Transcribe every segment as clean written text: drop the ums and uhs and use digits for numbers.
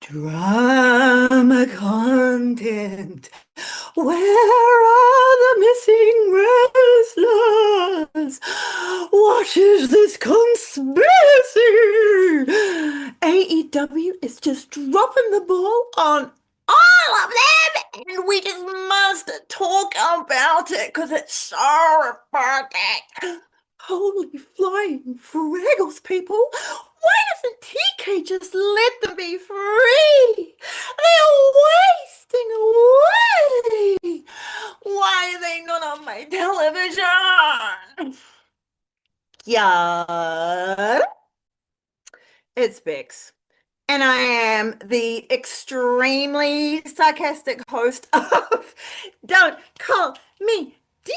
Drama content. Where are the missing wrestlers? What is this conspiracy? AEW is just dropping the ball on all of them, and we just must talk about it because it's so important. Holy flying fraggles, people. Why doesn't TK just let them be free? They're wasting away. Why are they not on my television? Yeah, it's Bex. And I am the extremely sarcastic host of Don't Call Me Diva.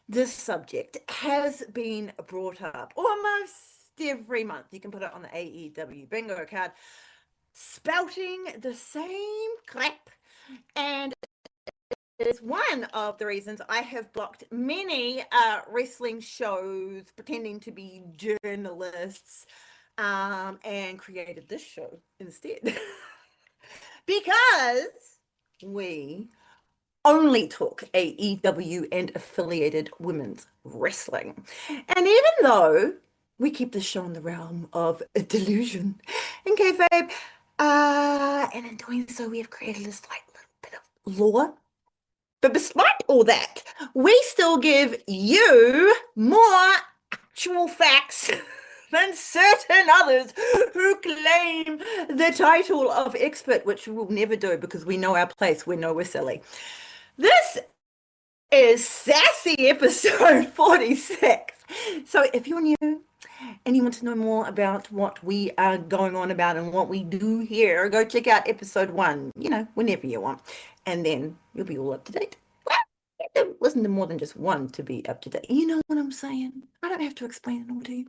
This subject has been brought up almost every month. You can put it on the AEW bingo card, spouting the same crap. And it is one of the reasons I have blocked many wrestling shows pretending to be journalists and created this show instead. Because we only talk AEW and affiliated women's wrestling. And even though we keep the show in the realm of delusion and kayfabe, and in doing so, we have created a slight little bit of lore. But despite all that, we still give you more actual facts than certain others who claim the title of expert, which we will never do because we know our place. We know we're silly. This is Sassy episode 46. So if you're new and you want to know more about what we are going on about and what we do here, go check out episode 1, whenever you want. And then you'll be all up to date. Well, you don't listen to more than just one to be up to date. You know what I'm saying? I don't have to explain it all to you.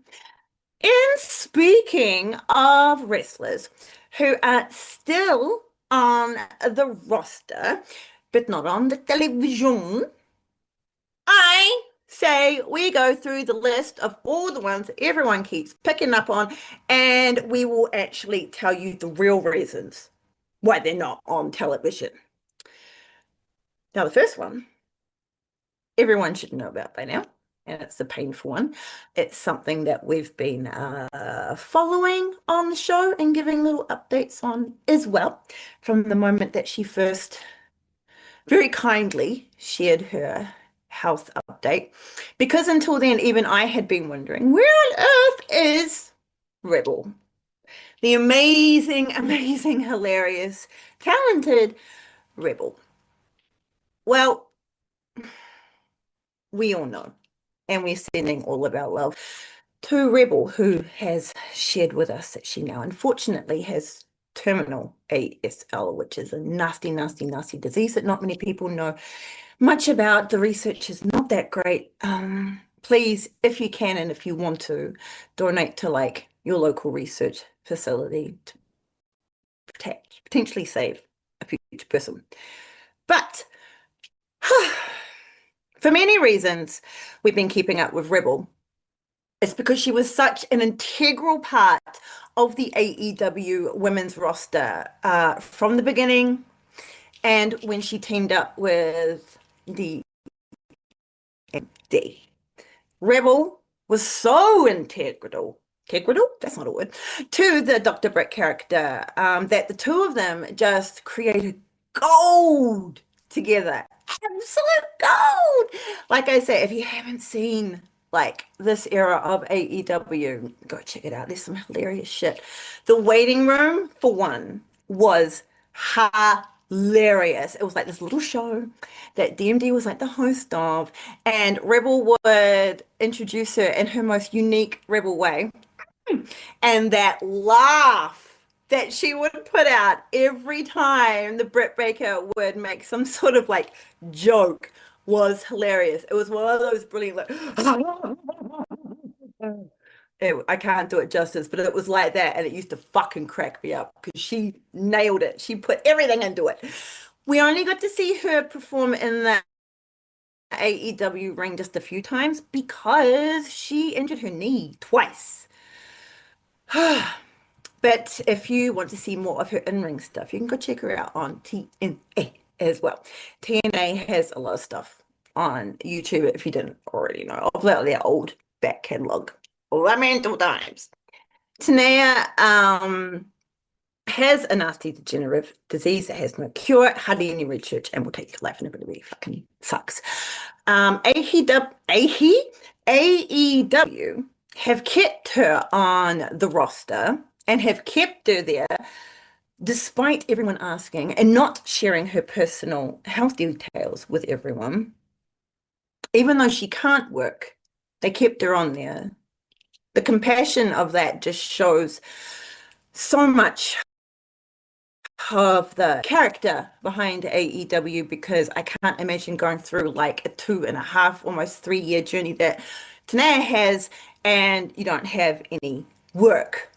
In speaking of wrestlers who are still on the roster, but not on the television, I say we go through the list of all the ones that everyone keeps picking up on, and we will actually tell you the real reasons why they're not on television. Now, the first one, everyone should know about by now, and it's the painful one. It's something that we've been following on the show and giving little updates on as well from the moment that she first very kindly shared her health update. Because until then, even I had been wondering, where on earth is Riddle? The amazing, amazing, hilarious, talented Rebel. Well, we all know, and we're sending all of our love to Rebel, who has shared with us that she now unfortunately has terminal ASL, which is a nasty, nasty, nasty disease that not many people know much about. The research is not that great. Please, if you can and if you want to, donate to like your local research facility to potentially save a future person. But for many reasons, we've been keeping up with Rebel. It's because she was such an integral part of the AEW women's roster from the beginning, and when she teamed up with the MD. Rebel was so integral, that's not a word, to the Dr. Britt character that the two of them just created gold together. Absolute gold. Like I say, if you haven't seen like this era of AEW, go check it out. There's some hilarious shit. The waiting room, for one, was hilarious. It was like this little show that DMD was like the host of, and Rebel would introduce her in her most unique Rebel way. And that laugh that she would put out every time the Britt Baker would make some sort of like joke was hilarious. It was one of those brilliant like I can't do it justice, but it was like that, and it used to fucking crack me up because she nailed it. She put everything into it. We only got to see her perform in the AEW ring just a few times because she injured her knee twice. But But if you want to see more of her in-ring stuff, you can go check her out on TNA as well. TNA has a lot of stuff on YouTube if you didn't already know of their old back catalog. Lamental times. Tanea has a nasty degenerative disease that has no cure, hardly any research, and will take your life, and it really fucking sucks. AEW have kept her on the roster and have kept her there despite everyone asking and not sharing her personal health details with everyone. Even though she can't work, they kept her on there. The compassion of that just shows so much of the character behind AEW, because I can't imagine going through like a 2.5, almost 3 year journey that Tanea has, and you don't have any work.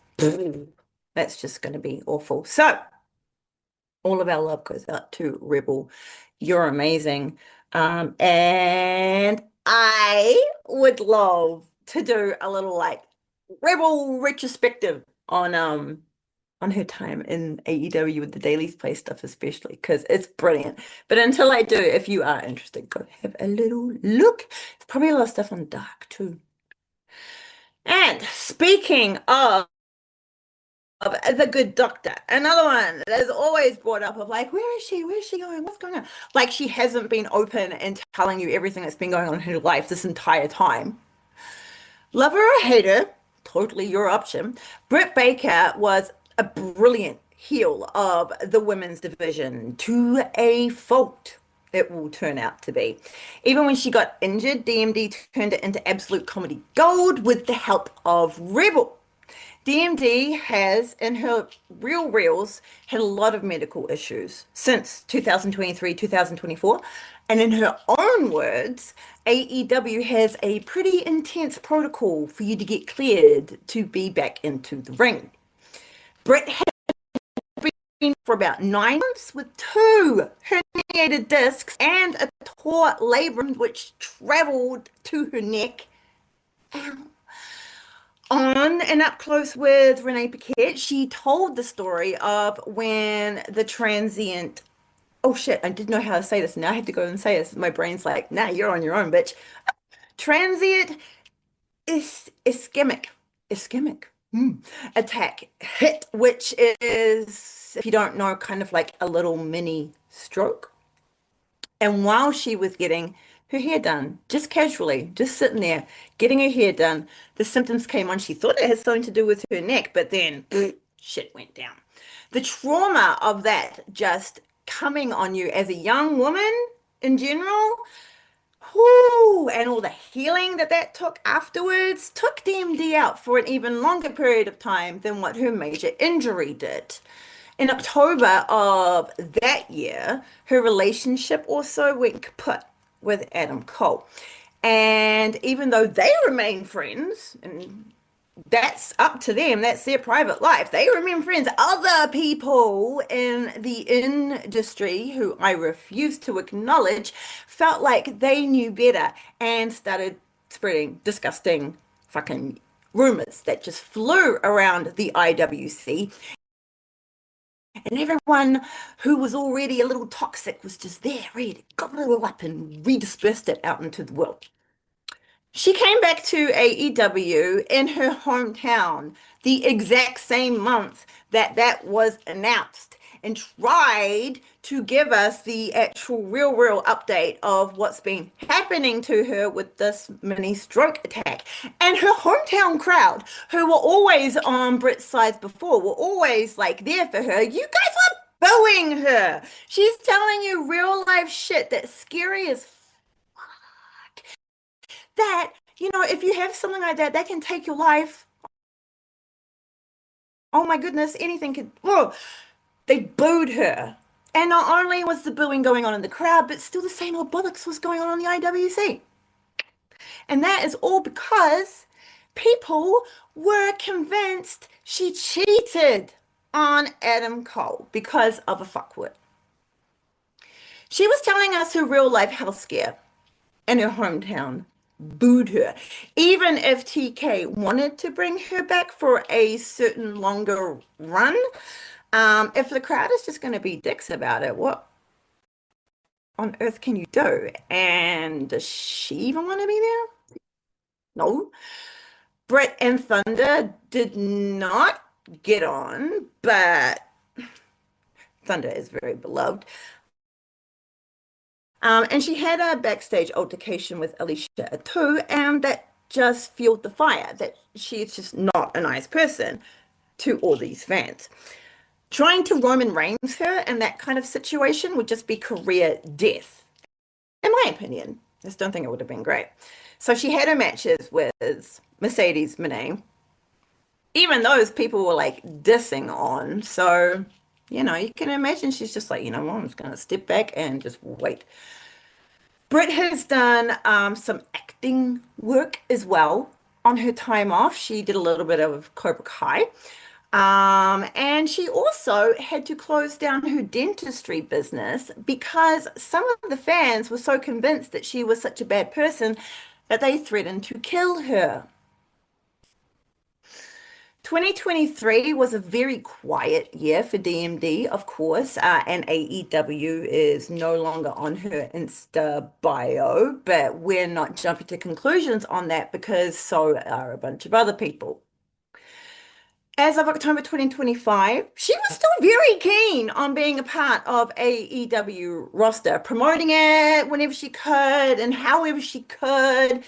That's just going to be awful. So, all of our love goes out to Rebel. You're amazing. And I would love to do a little like Rebel retrospective on her time in AEW with the Daily's Place stuff, especially because it's brilliant. But until I do, if you are interested, go have a little look. There's probably a lot of stuff on Dark too. And speaking of The Good Doctor, another one that's always brought up of like, where is she? Where's she going? What's going on? Like she hasn't been open and telling you everything that's been going on in her life this entire time. Love her or hate her, totally your option. Britt Baker was a brilliant heel of the women's division to a fault, it will turn out to be. Even when she got injured, DMD turned it into absolute comedy gold with the help of Rebel. DMD has, in her real reels, had a lot of medical issues since 2023, 2024. And in her own words, AEW has a pretty intense protocol for you to get cleared to be back into the ring. Brett had been for about 9 months with 2 herniated discs and a tore labrum which traveled to her neck. Ow. On and up close with Renee Paquette, she told the story of when the transient. Oh shit, I didn't know how to say this. Now I have to go and say this. My brain's like, nah, you're on your own, bitch. Transient is ischemic attack hit, which is, if you don't know, kind of like a little mini stroke. And while she was getting her hair done, just casually, just sitting there, getting her hair done, the symptoms came on. She thought it had something to do with her neck, but then shit went down. The trauma of that just coming on you as a young woman in general, whoo, and all the healing that took afterwards took DMD out for an even longer period of time than what her major injury did. In October of that year, her relationship also went kaput with Adam Cole. And even though they remain friends, and that's up to them, that's their private life, they remain friends. Other people in the industry, who I refuse to acknowledge, felt like they knew better and started spreading disgusting fucking rumors that just flew around the IWC. And everyone who was already a little toxic was just there, ready to gobble up and redisperse it out into the world. She came back to AEW in her hometown the exact same month that was announced and tried to give us the actual real update of what's been happening to her with this mini stroke attack. And her hometown crowd, who were always on Britt's side before, were always like there for her. You guys were booing her. She's telling you real life shit that's scary as that, if you have something like that, that can take your life. Oh my goodness, anything could. Whoa. They booed her. And not only was the booing going on in the crowd, but still the same old bollocks was going on the IWC. And that is all because people were convinced she cheated on Adam Cole because of a fuckwit. She was telling us her real life health scare in her hometown booed her. Even if TK wanted to bring her back for a certain longer run, if the crowd is just going to be dicks about it, what on earth can you do? And does she even want to be there? No. Brett and Thunder did not get on, but Thunder is very beloved. And she had a backstage altercation with Alicia too, and that just fueled the fire that she's just not a nice person to all these fans. Trying to Roman Reigns her in that kind of situation would just be career death, in my opinion. I just don't think it would have been great. So she had her matches with Mercedes Moné. Even those people were like dissing on. So, you can imagine she's just like, well, I'm just going to step back and just wait. Britt has done some acting work as well on her time off. She did a little bit of Cobra Kai. And she also had to close down her dentistry business because some of the fans were so convinced that she was such a bad person that they threatened to kill her. 2023 was a very quiet year for DMD, of course, and AEW is no longer on her Insta bio, but we're not jumping to conclusions on that because so are a bunch of other people. As of October 2025, she was still very keen on being a part of AEW roster, promoting it whenever she could and however she could,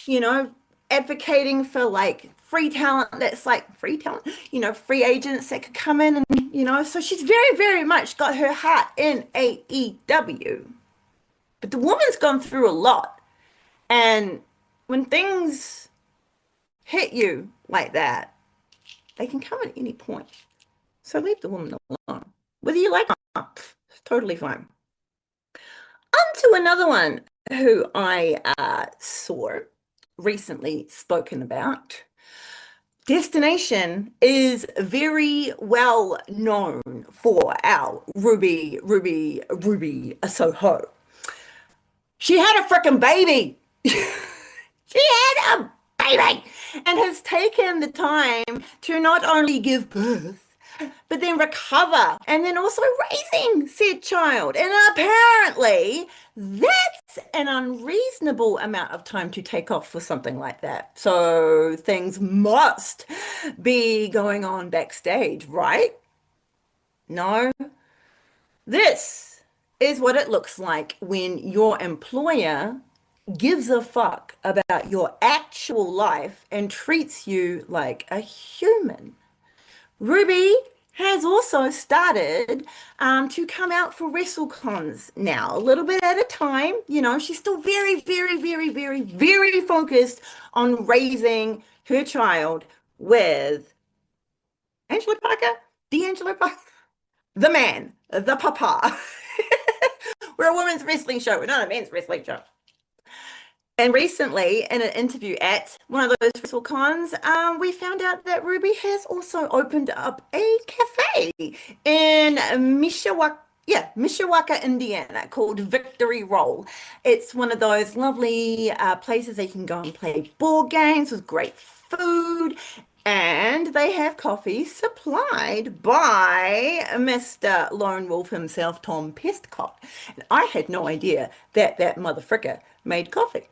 you know, advocating for like free talent that's like free talent, free agents that could come in and, so she's very, very much got her heart in AEW. But the woman's gone through a lot. And when things hit you like that, they can come at any point. So leave the woman alone. Whether you like it or not, it's totally fine. On to another one who I saw recently spoken about. Destination is very well known for our Ruby Soho. She had a freaking baby. She had a baby and has taken the time to not only give birth, but then recover and then also raising said child. And apparently, that's an unreasonable amount of time to take off for something like that. So things must be going on backstage, right? No. This is what it looks like when your employer gives a fuck about your actual life and treats you like a human. Ruby has also started to come out for WrestleCons now, a little bit at a time. She's still very, very, very, very, very focused on raising her child with Angelo Parker, D'Angelo Parker, the man, the papa. We're a women's wrestling show. We're not a men's wrestling show. And recently, in an interview at one of those WrestleCons, we found out that Ruby has also opened up a cafe in Mishawaka, Indiana, called Victory Roll. It's one of those lovely places that you can go and play board games with great food. And they have coffee supplied by Mr. Lone Wolf himself, Tom Pestcott. And I had no idea that that motherfricker made coffee.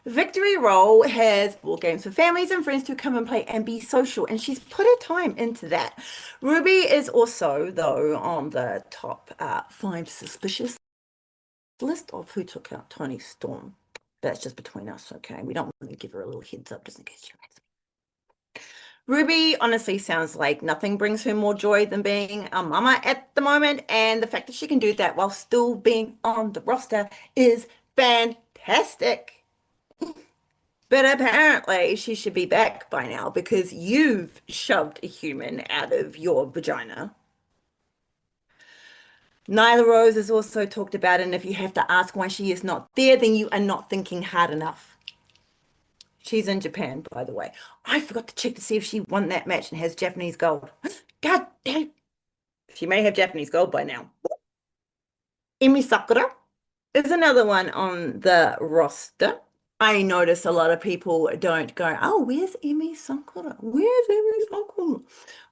Victory Roll has board games for families and friends to come and play and be social, and she's put her time into that. Ruby is also, though, on the top 5 suspicious list of who took out Toni Storm. That's just between us, okay? We don't want to give her a little heads up just in case she writes. Ruby honestly sounds like nothing brings her more joy than being a mama at the moment, and the fact that she can do that while still being on the roster is fantastic. But apparently she should be back by now because you've shoved a human out of your vagina. Nyla Rose has also talked about it, and if you have to ask why she is not there, then you are not thinking hard enough. She's in Japan, by the way. I forgot to check to see if she won that match and has Japanese gold. God damn. She may have Japanese gold by now. Emi Sakura is another one on the roster. I notice a lot of people don't go, oh, where's Emi Sakura? Where's Emi Sakura?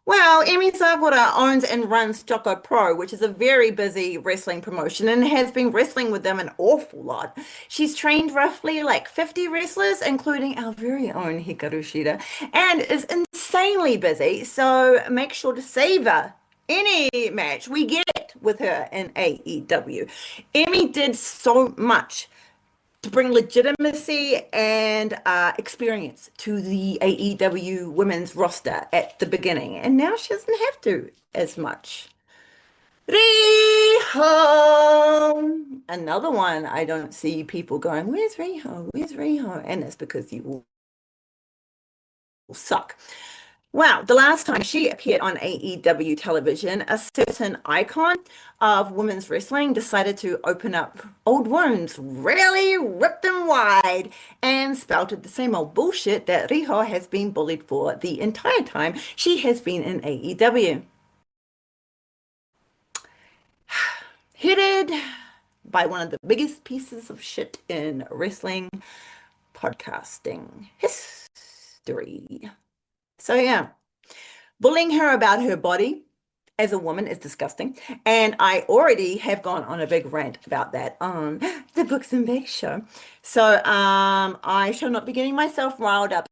Well, Emi Sakura owns and runs Choco Pro, which is a very busy wrestling promotion and has been wrestling with them an awful lot. She's trained roughly like 50 wrestlers, including our very own Hikaru Shida, and is insanely busy. So make sure to savor any match we get with her in AEW. Emmy did so much to bring legitimacy and experience to the AEW women's roster at the beginning. And now she doesn't have to as much. Riho! Another one I don't see people going, where's Riho? Where's Riho? And that's because you will suck. Wow, the last time she appeared on AEW television, a certain icon of women's wrestling decided to open up old wounds, really ripped them wide, and spouted the same old bullshit that Riho has been bullied for the entire time she has been in AEW. Headed by one of the biggest pieces of shit in wrestling podcasting history. So, yeah. Bullying her about her body as a woman is disgusting. And I already have gone on a big rant about that on the Books and Bakes show. So I shall not be getting myself riled up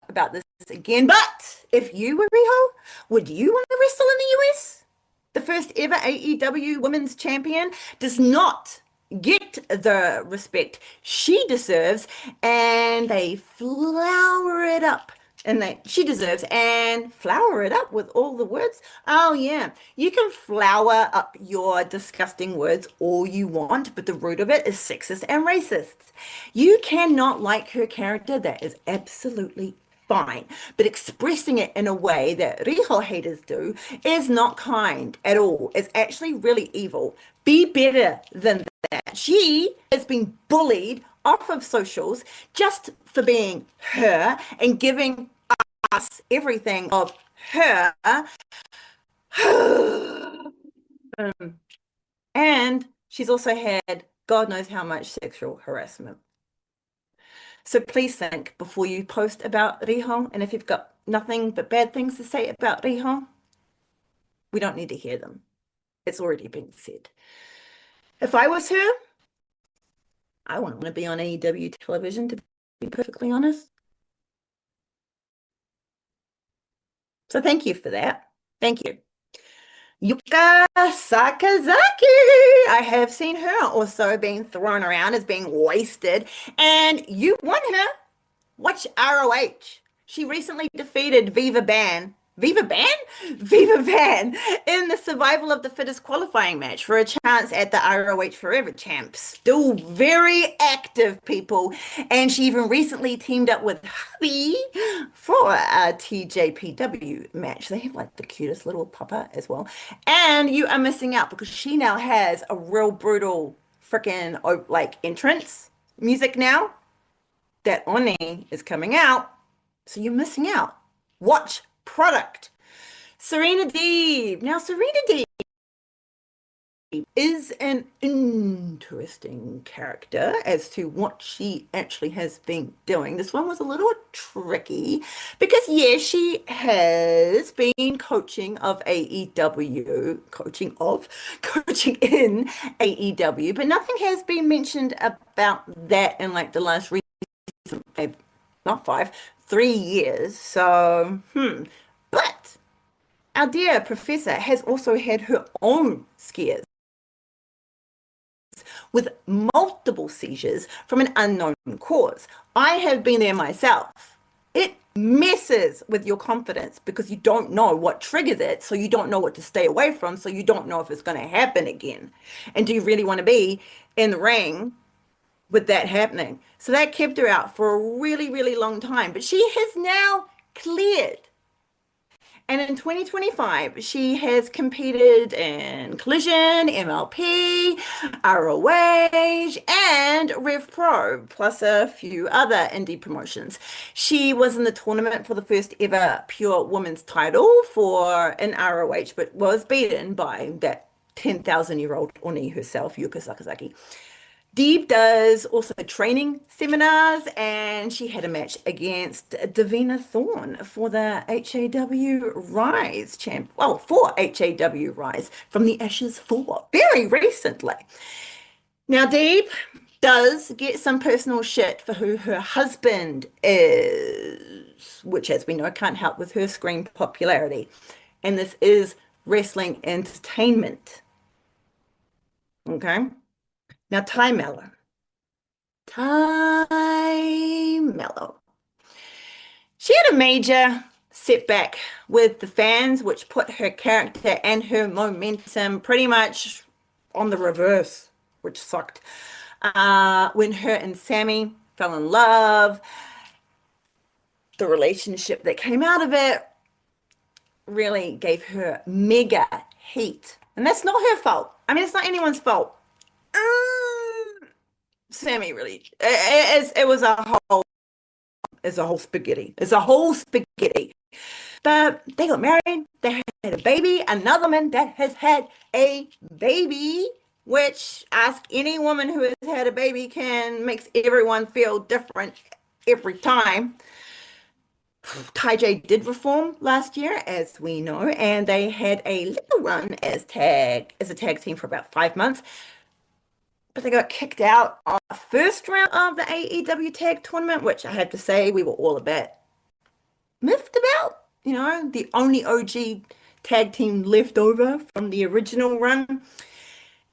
about this again. But if you were Riho, would you want to wrestle in the US? The first ever AEW Women's Champion does not get the respect she deserves, and they flower it up. And she deserves and flower it up with all the words. Oh yeah, you can flower up your disgusting words all you want, but the root of it is sexist and racist. You cannot like her character. That is absolutely fine. But expressing it in a way that Riho haters do is not kind at all. It's actually really evil. Be better than that. She has been bullied off of socials just for being her and giving us everything of her. And she's also had God knows how much sexual harassment. So please think before you post about Riho, and if you've got nothing but bad things to say about Riho, we don't need to hear them. It's already been said. If I was her, I wouldn't want to be on AEW television, to be perfectly honest. So thank you for that. Thank you. Yuka Sakazaki. I have seen her also being thrown around as being wasted, and you want her. Watch ROH. She recently defeated Viva Ban. Viva Ban? Viva Ban in the Survival of the Fittest qualifying match for a chance at the ROH Forever Champs. Still very active, people. And she even recently teamed up with Hubby for a TJPW match. They have like the cutest little pupper as well. And you are missing out because she now has a real brutal freaking like entrance music now that Oni is coming out, so you're missing out. Watch product. Serena Deeb. Now, Serena Deeb is an interesting character as to what she actually has been doing. This one was a little tricky because, yeah, she has been coaching of AEW, coaching in AEW, but nothing has been mentioned about that in like the last not 5, 3 years. So, But our dear professor has also had her own scares with multiple seizures from an unknown cause. I have been there myself. It messes with your confidence because you don't know what triggers it, so you don't know what to stay away from, so you don't know if it's going to happen again. And do you really want to be in the ring with that happening? So that kept her out for a really, really long time. But she has now cleared. And in 2025, she has competed in Collision, MLP, ROH, and Rev Pro, plus a few other indie promotions. She was in the tournament for the first ever pure women's title for an ROH, but was beaten by that 10,000-year-old Oni herself, Yuka Sakazaki. Deeb does also training seminars, and she had a match against Davina Thorne for the HAW Rise champ. Well, for HAW Rise from the Ashes 4 very recently. Now, Deeb does get some personal shit for who her husband is, which, as we know, can't help with her screen popularity. And this is wrestling entertainment. Okay. Now, Ty Mello. Ty Mello. She had a major setback with the fans, which put her character and her momentum pretty much on the reverse, which sucked. When her and Sammy fell in love, the relationship that came out of it really gave her mega heat. And that's not her fault. I mean, it's not anyone's fault. Sammy really, it was a whole spaghetti. It's a whole spaghetti. But they got married, they had a baby, another man that has had a baby, which ask any woman who has had a baby can makes everyone feel different every time. TayJ did reform last year, as we know, and they had a little run as a tag team for about 5 months, but they got kicked out on the first round of the AEW Tag Tournament, which I have to say we were all a bit miffed about. You know, the only OG tag team left over from the original run.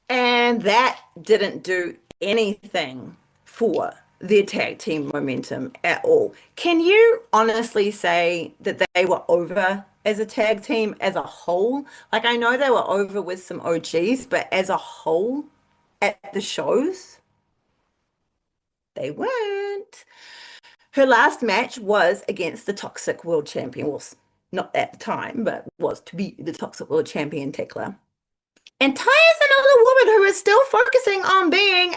And that didn't do anything for their tag team momentum at all. Can you honestly say that they were over as a tag team as a whole? Like, I know they were over with some OGs, but as a whole at the shows, they weren't. Her last match was against the Toxic World Champion. Well, not at the time, but was to be the Toxic World Champion, Tekla. And Ty is another woman who is still focusing on being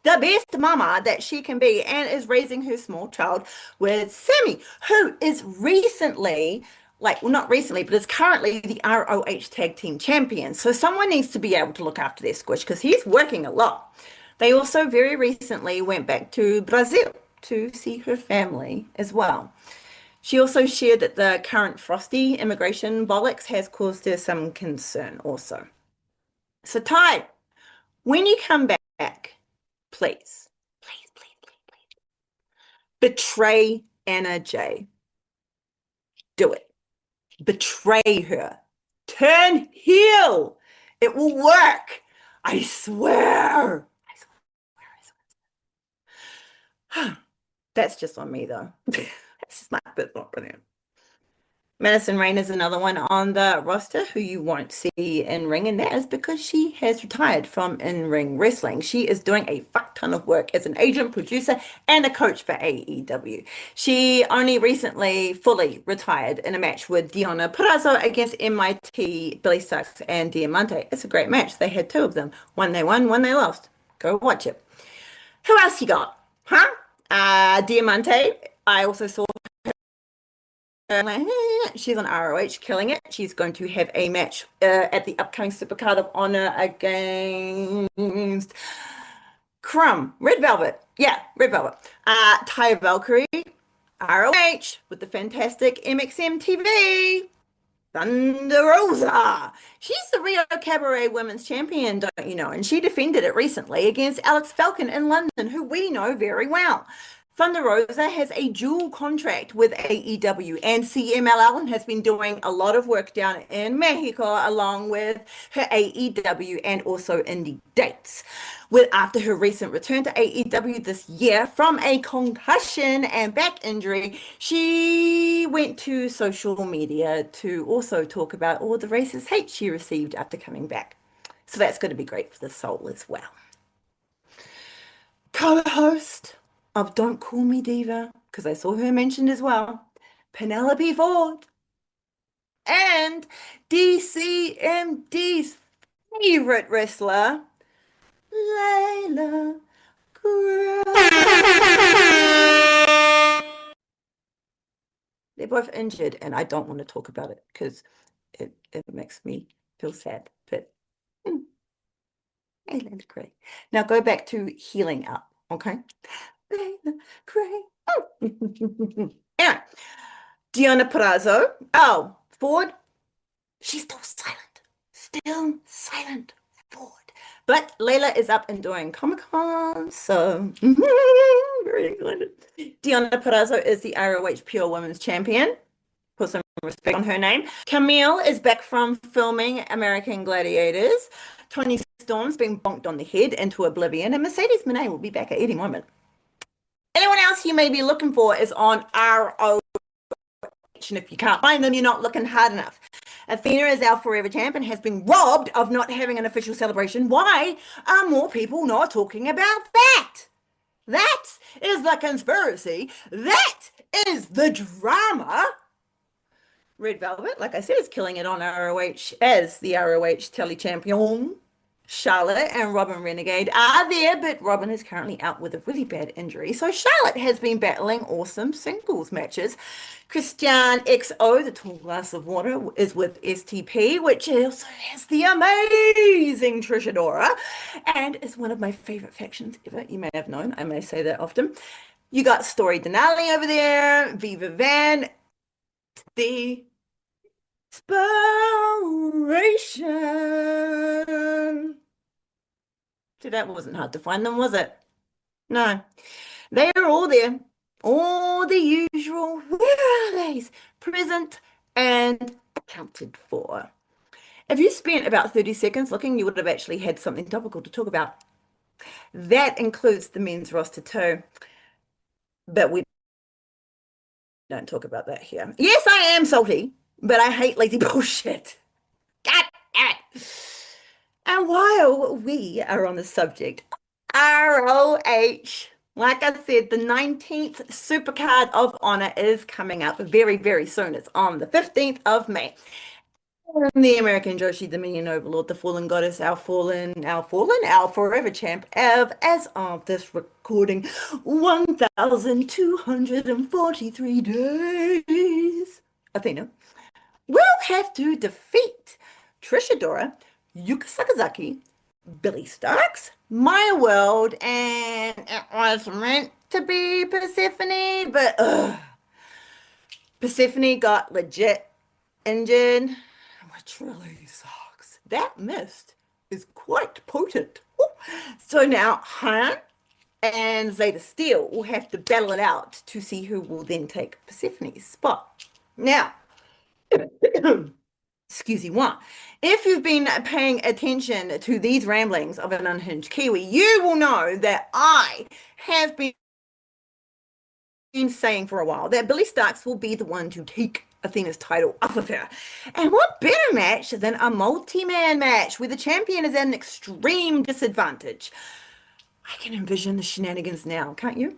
the best mama that she can be and is raising her small child with Sammy, who is recently, like, well, not recently, but is currently the ROH Tag Team Champion. So someone needs to be able to look after their squish because he's working a lot. They also very recently went back to Brazil to see her family as well. She also shared that the current Frosty immigration bollocks has caused her some concern also. So, Ty, when you come back, please, please, betray Anna Jay. Do it. Betray her. Turn heel. It will work. I swear. I swear. That's just on me, though. That's just my personal opinion. Madison Rain is another one on the roster who you won't see in ring, and that is because she has retired from in-ring wrestling. She is doing a fuck ton of work as an agent, producer, and a coach for AEW. She only recently fully retired in a match with Deonna Purrazzo against MIT, Billy Starks, and Diamante. It's a great match. They had two of them. One they won, one they lost. Go watch it. Who else you got? Huh? Diamante. I also saw she's on ROH, killing it. She's going to have a match at the upcoming Supercard of Honor against Red Velvet. Yeah, Red Velvet. Taya Valkyrie, ROH with the fantastic MXM TV. Thunder Rosa. She's the Rio Cabaret Women's Champion, don't you know? And she defended it recently against Alex Falcon in London, who we know very well. Thunder Rosa has a dual contract with AEW, and CMLL has been doing a lot of work down in Mexico along with her AEW and also indie dates. After her recent return to AEW this year from a concussion and back injury, she went to social media to also talk about all the racist hate she received after coming back. So that's going to be great for the soul as well. Co-host of Don't Call Me Diva, because I saw her mentioned as well, Penelope Ford, and DCMD's favorite wrestler, Layla They're both injured, and I don't want to talk about it because it makes me feel sad. But Layla Gray. Now go back to healing up, okay? Layla Gray. Anyway, Deonna Purrazzo. Oh, Ford. She's still silent. Still silent. Ford. But Layla is up and doing Comic-Con, so very excited. Deonna Purrazzo is the ROH Pure Women's Champion. Put some respect on her name. Camille is back from filming American Gladiators. Tony Storm's been bonked on the head into oblivion, and Mercedes Moné will be back at any moment. Anyone else you may be looking for is on ROH, and if you can't find them, you're not looking hard enough. Athena is our forever champ and has been robbed of not having an official celebration. Why are more people not talking about that? That is the conspiracy. That is the drama. Red Velvet, like I said, is killing it on ROH as the ROH Telly Champion. Charlotte and Robin Renegade are there, but Robin is currently out with a really bad injury. So Charlotte has been battling awesome singles matches. Christian XO, the tall glass of water, is with STP, which also has the amazing Trish Adora, and is one of my favorite factions ever. You may have known, I may say that often. You got Story Denali over there, Viva Van, the Inspiration. See, that wasn't hard to find them, was it? No. They are all there. All the usual. Where are they? Present and accounted for. If you spent about 30 seconds looking, you would have actually had something topical to talk about. That includes the men's roster too. But we don't talk about that here. Yes, I am salty, but I hate lazy bullshit. God damn it. And while we are on the subject, ROH, like I said, the 19th Supercard of Honor is coming up very, very soon. It's on the 15th of May. And the American Joshi Dominion Overlord, the Fallen Goddess, our forever champ, as of this recording, 1,243 days. Athena will have to defeat Trish Adora, Yuka Sakazaki, Billy Starks, Maya World, and it was meant to be Persephone, but Persephone got legit injured, which really sucks. That mist is quite potent. Ooh. So now Han and Zeta Steel will have to battle it out to see who will then take Persephone's spot. Now, excuse me, one. If you've been paying attention to these ramblings of an unhinged Kiwi, you will know that I have been saying for a while that Billy Starks will be the one to take Athena's title off of her. And what better match than a multi-man match where the champion is at an extreme disadvantage? I can envision the shenanigans now, can't you?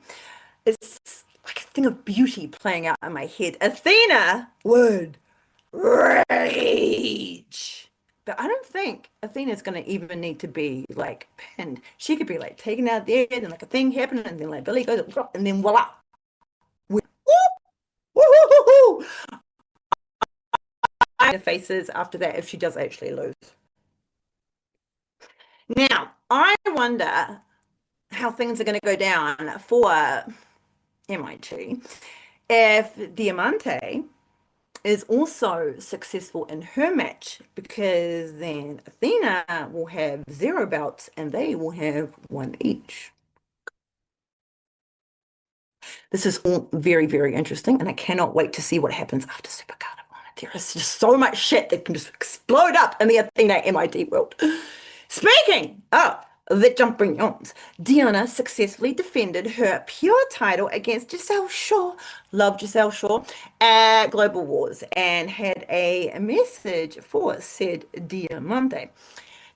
It's like a thing of beauty playing out in my head. Athena would rage. But I don't think Athena's going to even need to be like pinned. She could be like taken out there, and like a thing happened, and then like Billy goes, and then voila. The faces after that if she does actually lose. Now, I wonder how things are going to go down for MIT if Diamante is also successful in her match, because then Athena will have 0 belts and they will have 1 each. This is all very, very interesting, and I cannot wait to see what happens after Supercard of Honor. There is just so much shit that can just explode up in the Athena MIT world. Speaking of the champions, Deonna successfully defended her pure title against Giselle Shaw, love Giselle Shaw, at Global Wars, and had a message for said Diamante.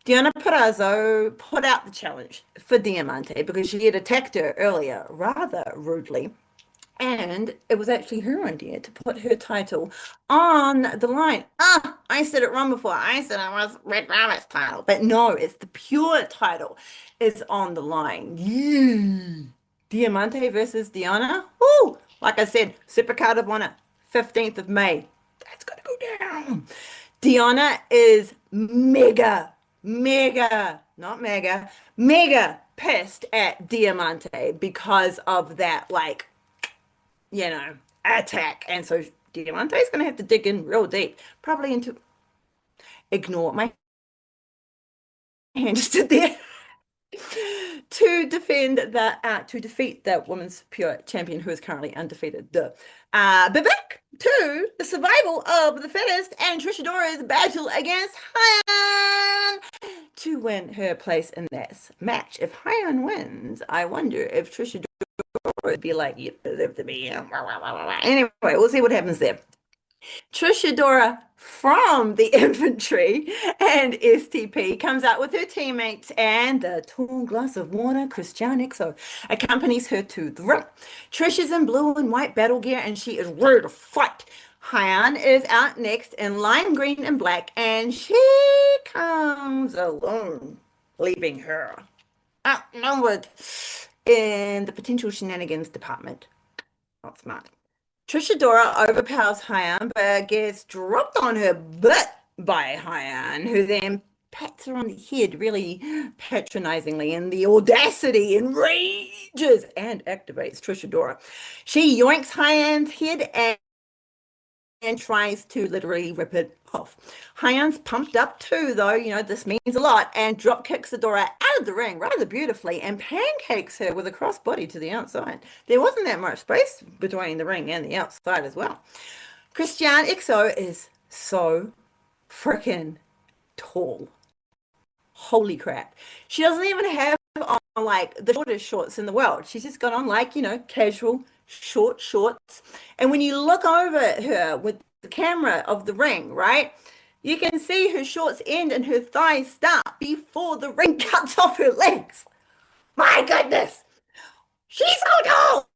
Deonna Purrazzo put out the challenge for Diamante because she had attacked her earlier rather rudely. And it was actually her idea to put her title on the line. I said it wrong before. I said it was Red Velvet's title. But no, it's the pure title is on the line. Yeah. Diamante versus Deonna. Woo! Like I said, Supercard of Honor, 15th of May. That's going to go down. Deonna is mega, mega not mega, mega pissed at Diamante because of that, like, attack. And so Diamante's going to have to dig in real deep, probably into ignore what my hand just did there. To defeat the women's pure champion who is currently undefeated. But back to the survival of the fittest and Trish Dora's battle against Hyan to win her place in this match. If Hyan wins, I wonder if Trish Dora would be like, you deserve to be. Anyway, we'll see what happens there. Trish Adora from the infantry and STP comes out with her teammates and a tall glass of water. Christian XO accompanies her to the ring. Trish is in blue and white battle gear and she is ready to fight. Hyan is out next in lime green and black and she comes alone, leaving her outnumbered in the potential shenanigans department. Not smart. Trish Adora overpowers Hyan, but gets dropped on her butt by Hyan, who then pats her on the head really patronizingly, and the audacity enrages and activates Trish Adora. She yoinks Hyan's head and tries to literally rip it off. Hyan's pumped up too, though, this means a lot, and drop kicks Adora out of the ring rather beautifully and pancakes her with a crossbody to the outside. There wasn't that much space between the ring and the outside as well. Christian XO is so freaking tall. Holy crap. She doesn't even have on like the shortest shorts in the world. She's just got on like, casual short shorts. And when you look over at her with the camera of the ring, right, you can see her shorts end and her thighs start before the ring cuts off her legs. My goodness. She's so tall.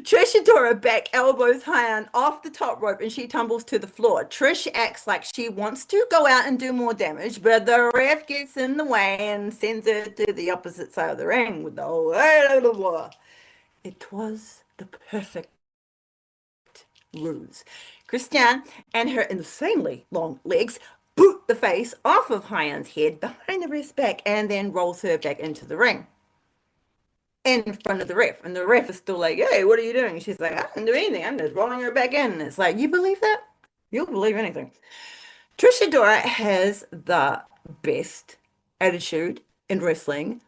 Trish Adora back elbows Hyan off the top rope and she tumbles to the floor. Trish acts like she wants to go out and do more damage, but the ref gets in the way and sends her to the opposite side of the ring with the whole. It was the perfect ruse. Christian and her insanely long legs boot the face off of Hyan's head behind the ref's back and then rolls her back into the ring in front of the ref. And the ref is still like, hey, what are you doing? She's like, I didn't do anything. I'm just rolling her back in. And it's like, you believe that? You'll believe anything. Trish Adora has the best attitude in wrestling.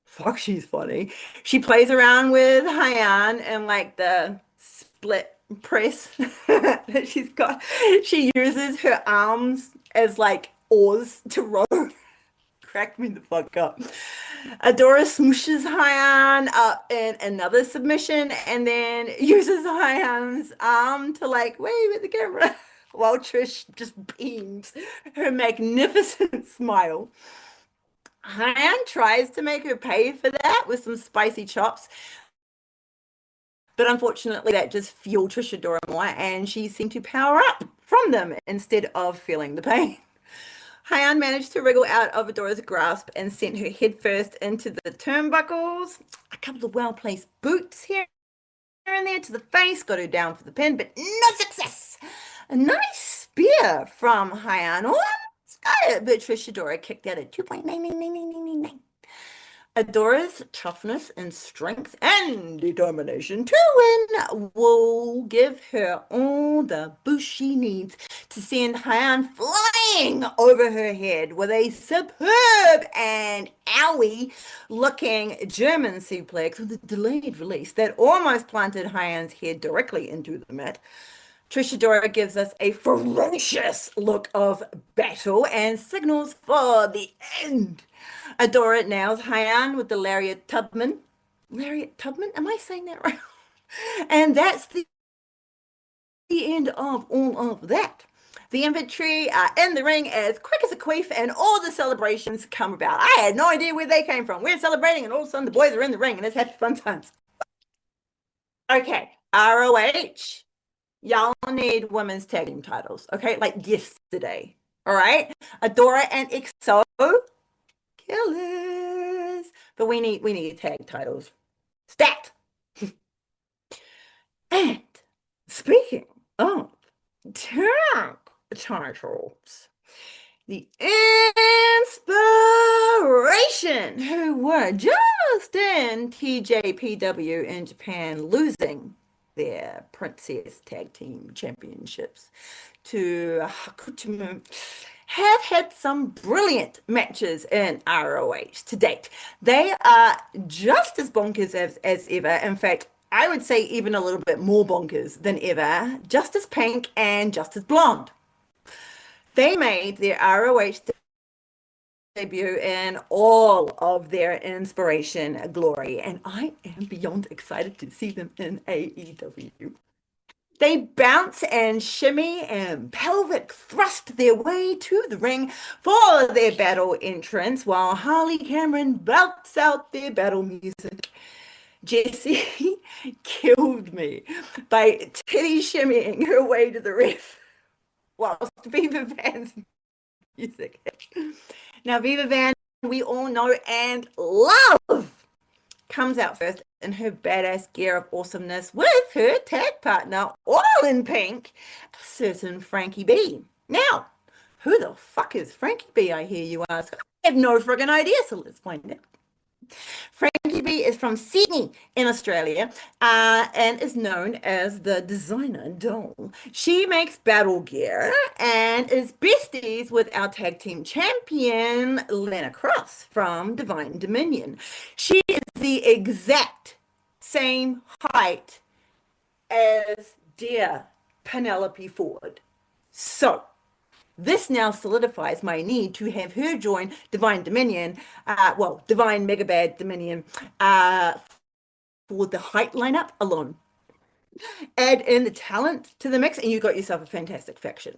Fuck, she's funny. She plays around with Hyan and like the split press that she's got. She uses her arms as like oars to row. Cracked me the fuck up. Adora smooshes Hyan up in another submission and then uses Hyan's arm to like wave at the camera while Trish just beams her magnificent smile. Hyan tries to make her pay for that with some spicy chops, but unfortunately that just fueled Trish Adora more and she seemed to power up from them instead of feeling the pain. Hyan managed to wriggle out of Adora's grasp and sent her headfirst into the turnbuckles. A couple of well-placed boots here and there to the face, got her down for the pin, but no success. A nice spear from Hyan. Almost got it, but Trish Adora kicked out at 2.99999. Adora's toughness and strength and determination to win will give her all the boost she needs to send Hyan flying over her head with a superb and owie looking German suplex with a delayed release that almost planted Hyan's head directly into the mat. Trish Adora gives us a ferocious look of battle and signals for the end. Adora nails Hyan with the Lariat Tubman. Lariat Tubman? Am I saying that right? And that's the end of all of that. The infantry are in the ring as quick as a queef, and all the celebrations come about. I had no idea where they came from. We're celebrating, and all of a sudden the boys are in the ring, and it's happy fun times. Okay, ROH. Y'all need women's tag team titles, okay? Like yesterday, all right? Adora and XO, killers. But we need tag titles. Stat. And speaking of tag titles, The Inspiration, who were just in TJPW in Japan, losing their Princess Tag Team Championships to Hakuchimu, have had some brilliant matches in ROH to date. They are just as bonkers as ever. In fact, I would say even a little bit more bonkers than ever, just as pink and just as blonde. They made their ROH debut in all of their inspiration glory, and I am beyond excited to see them in AEW. They bounce and shimmy and pelvic thrust their way to the ring for their battle entrance while Harley Cameron belts out their battle music. Jessie killed me by titty shimmying her way to the ref whilst Viva Van's music. Now, Viva Van, we all know and love, comes out first in her badass gear of awesomeness with her tag partner, all in pink, a certain Frankie B. Now, who the fuck is Frankie B, I hear you ask? I have no friggin' idea, so let's find out. Frankie B is from Sydney in Australia and is known as the designer doll. She makes battle gear and is besties with our tag team champion, Lena Cross from Divine Dominion. She is the exact same height as dear Penelope Ford. So, this now solidifies my need to have her join Divine Dominion, Divine Megabad Dominion, for the height lineup alone. Add in the talent to the mix, and you got yourself a fantastic faction.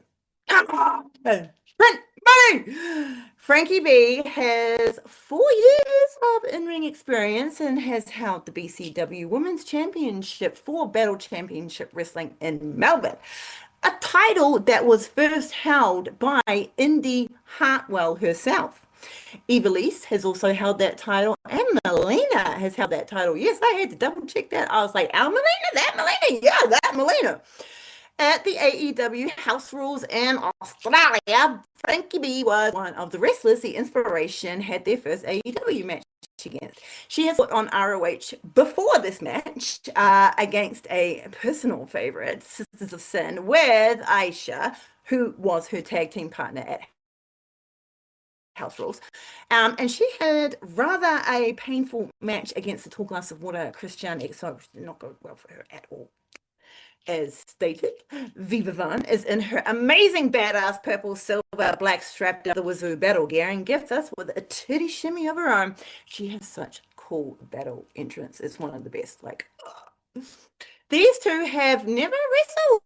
Frankie B has 4 years of in-ring experience and has held the BCW Women's Championship for Battle Championship Wrestling in Melbourne, a title that was first held by Indy Hartwell herself. Ivelisse has also held that title, and Melina has held that title. Yes, I had to double check that. I was like, "Oh, Melina, that Melina, yeah, that Melina." At the AEW House Rules in Australia, Frankie B was one of the wrestlers the Inspiration had their first AEW match against. She has fought on ROH before this match against a personal favorite, Sisters of Sin, with Aisha, who was her tag team partner at House Rules. And she had rather a painful match against the tall glass of water, Christian Exo, which did not go well for her at all. As stated, Viva Van is in her amazing badass purple, silver, black strapped up the wazoo battle gear and gifts us with a titty shimmy of her own. She has such cool battle entrance. It's one of the best. These two have never wrestled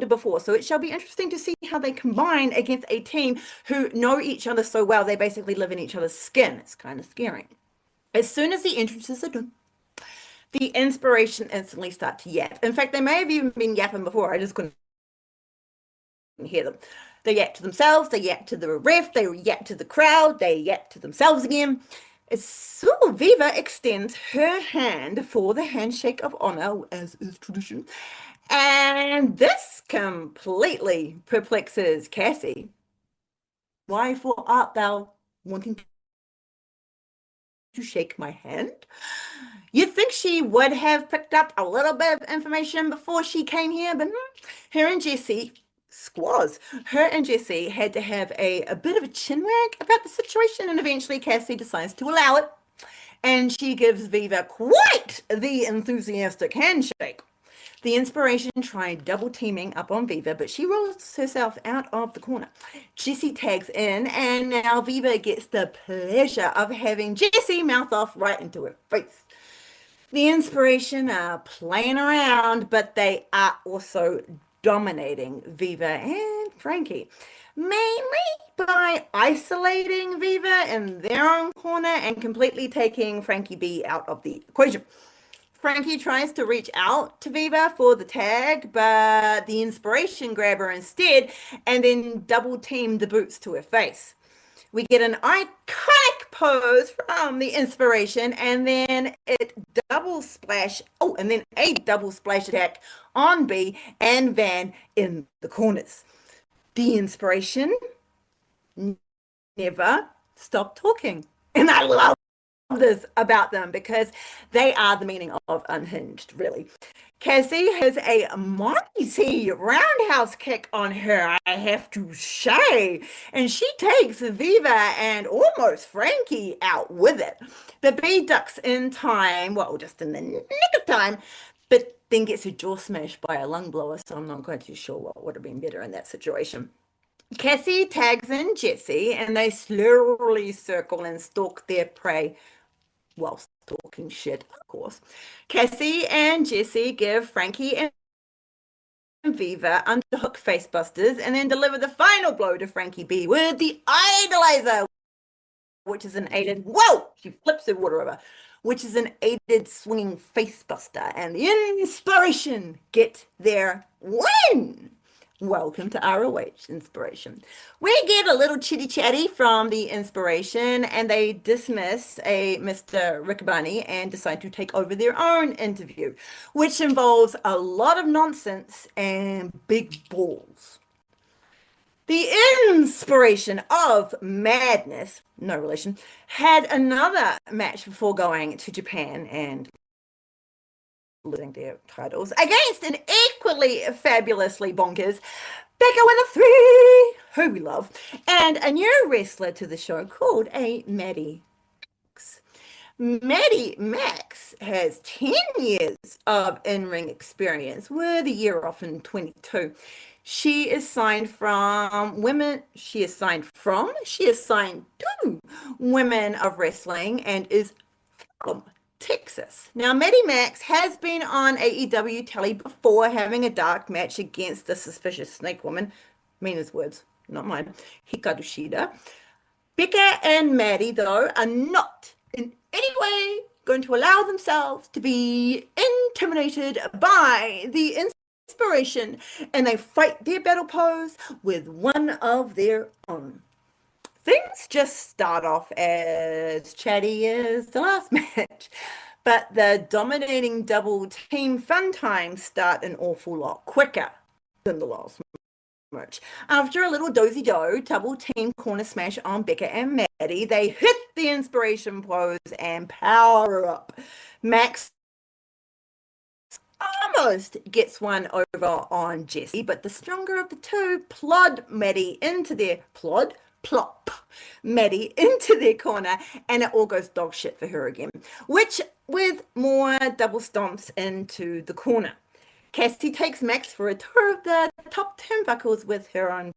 before, so it shall be interesting to see how they combine against a team who know each other so well. They basically live in each other's skin. It's kind of scary. As soon as the entrances are done, the Inspiration instantly start to yap. In fact, they may have even been yapping before. I just couldn't hear them. They yap to themselves, they yap to the ref, they yap to the crowd, they yap to themselves again. So Viva extends her hand for the handshake of honor, as is tradition. And this completely perplexes Cassie. Why for art thou wanting to shake my hand? You'd think she would have picked up a little bit of information before she came here, but her and Jessie, squaws, her and Jessie had to have a bit of a chinwag about the situation, and eventually Cassie decides to allow it, and she gives Viva quite the enthusiastic handshake. The Inspiration tried double teaming up on Viva, but she rolls herself out of the corner. Jessie tags in, and now Viva gets the pleasure of having Jessie mouth off right into her face. The Inspiration are playing around, but they are also dominating Viva and Frankie, mainly by isolating Viva in their own corner and completely taking Frankie B out of the equation. Frankie tries to reach out to Viva for the tag, but the Inspiration grab her instead and then double team the boots to her face. We get an iconic pose from the Inspiration, and then a double splash attack on B and Van in the corners. The Inspiration never stop talking. And I love this about them because they are the meaning of unhinged, really. Cassie has a mighty roundhouse kick on her, I have to say. And she takes Viva and almost Frankie out with it. But B ducks in time, well, just in the nick of time, but then gets her jaw smashed by a lung blower. So I'm not quite too sure what would have been better in that situation. Cassie tags in Jesse and they slowly circle and stalk their prey while talking shit, of course. Cassie and Jesse give Frankie and Viva underhook facebusters and then deliver the final blow to Frankie B with the idolizer, which is an aided, whoa, she flips her water over, which is an aided swinging facebuster. And the inspiration get their win. Welcome to ROH Inspiration. We get a little chitty chatty from the Inspiration, and they dismiss a Mr. Riccaboni and decide to take over their own interview, which involves a lot of nonsense and big balls. The Inspiration of Madness, no relation, had another match before going to Japan and losing their titles against an equally fabulously bonkers Becca with a three, who we love, and a new wrestler to the show called a Maddie Max. Maddie Max has 10 years of in-ring experience with a year off in 22. She is signed from women, she is signed to Women of Wrestling and is from Texas. Now, Maddie Max has been on AEW telly before, having a dark match against the suspicious snake woman. Mina's words, not mine. Hikaru Shida. Becca and Maddie, though, are not in any way going to allow themselves to be intimidated by the Inspiration, and they fight their battle pose with one of their own. Things just start off as chatty as the last match, but the dominating double team fun times start an awful lot quicker than the last match. After a little dozy-do double team corner smash on Becca and Maddie, they hit the Inspiration pose and power up. Max almost gets one over on Jesse, but the stronger of the two plod Maddie into their plop Maddie into their corner, and it all goes dog shit for her again, which with more double stomps into the corner. Cassie takes Max for a tour of the top turnbuckles with her on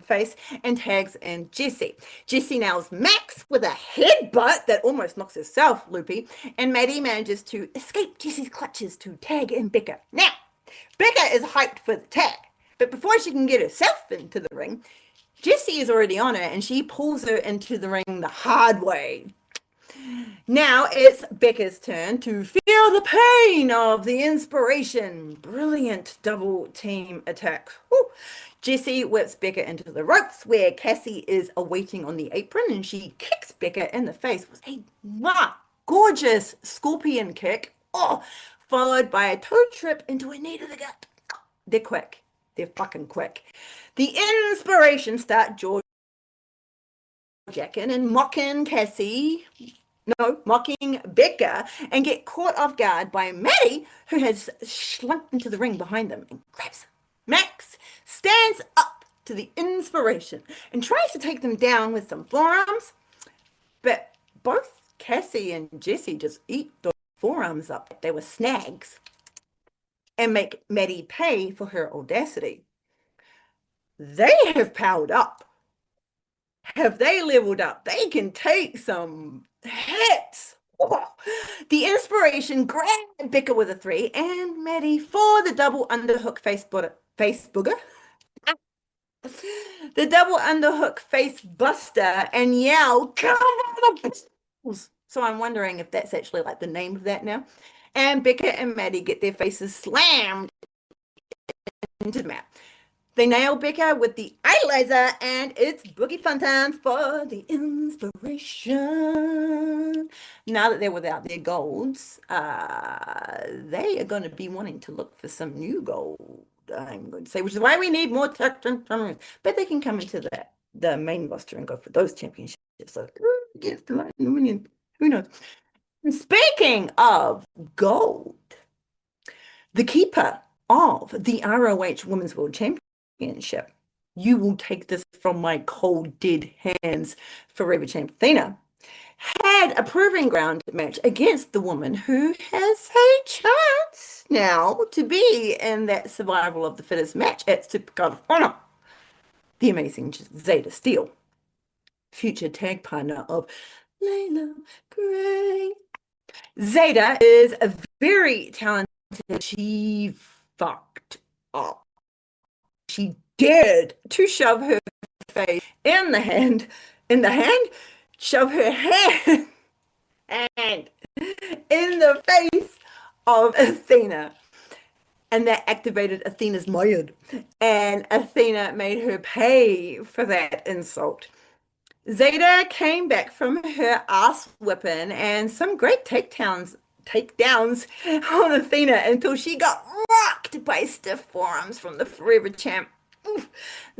face and tags in Jesse. Jesse nails Max with a headbutt that almost knocks herself loopy, and Maddie manages to escape Jesse's clutches to tag in Becca. Now, Becca is hyped for the tag, but before she can get herself into the ring, Jesse is already on her and she pulls her into the ring the hard way. Now it's Becca's turn to feel the pain of the Inspiration. Brilliant double team attack. Woo. Jesse whips Becca into the ropes where Cassie is awaiting on the apron, and she kicks Becca in the face with a gorgeous scorpion kick, followed by a toe trip into a knee to the gut. They're quick. They're fucking quick. The Inspiration start jaw jacking and mocking Becca, and get caught off guard by Maddie, who has slunk into the ring behind them and grabs them. Max stands up to the Inspiration and tries to take them down with some forearms, but both Cassie and Jesse just eat those forearms up like they were snags and make Maddie pay for her audacity. They have powered up. Have they leveled up? They can take some hits. The Inspiration grabbed Becca with a three and Maddie for the double underhook face booger. The double underhook face buster and yell, "Come on, the pistols!" So I'm wondering if that's actually like the name of that now. And Becca and Maddie get their faces slammed into the mat. They nail Becca with the idolizer, and it's boogie fun time for the Inspiration. Now that they're without their golds, they are going to be wanting to look for some new gold, I'm going to say, which is why we need more tech, but they can come into that the main roster and go for those championships. So against the Lightning Dominion, who knows? And speaking of gold, the keeper of the ROH Women's World Championship. You will take this from my cold, dead hands, forever champ Athena, had a proving ground match against the woman who has a chance now to be in that survival of the fittest match at Supercard of Honor. The amazing Zeta Steele, future tag partner of Layla Gray. Zeta is a very talented. She fucked up. She dared to shove her face in the hand, shove her hand and in the face of Athena. And that activated Athena's mind. And Athena made her pay for that insult. Zeta came back from her ass whipping and some great takedowns on Athena until she got rocked by stiff forearms from the Forever Champ. Oof.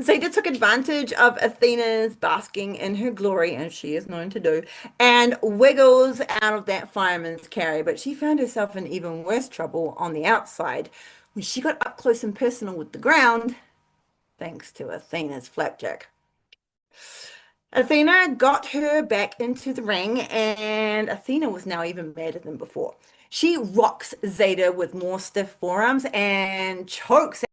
Zeta took advantage of Athena's basking in her glory, as she is known to do, and wiggles out of that fireman's carry, but she found herself in even worse trouble on the outside when she got up close and personal with the ground, thanks to Athena's flapjack. Athena got her back into the ring, and Athena was now even madder than before. She rocks Zeta with more stiff forearms and chokes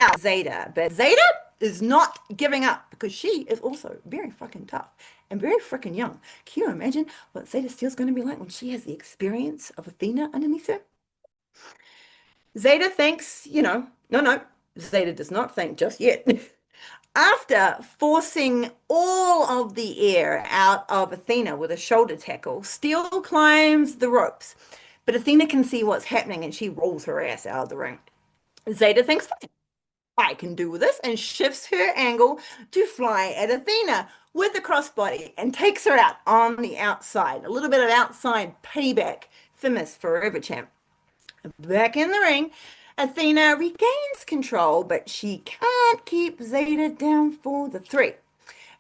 out Zeta. But Zeta is not giving up because she is also very fucking tough and very freaking young. Can you imagine what Zeta Steele's going to be like when she has the experience of Athena underneath her? Zeta thinks, no, Zeta does not think just yet. After forcing all of the air out of Athena with a shoulder tackle, Steele climbs the ropes. But Athena can see what's happening and she rolls her ass out of the ring. Zeta thinks, I can do this, and shifts her angle to fly at Athena with a crossbody and takes her out on the outside. A little bit of outside payback for Miss Forever Champ. Back in the ring, Athena regains control, but she can't keep Zeta down for the 3.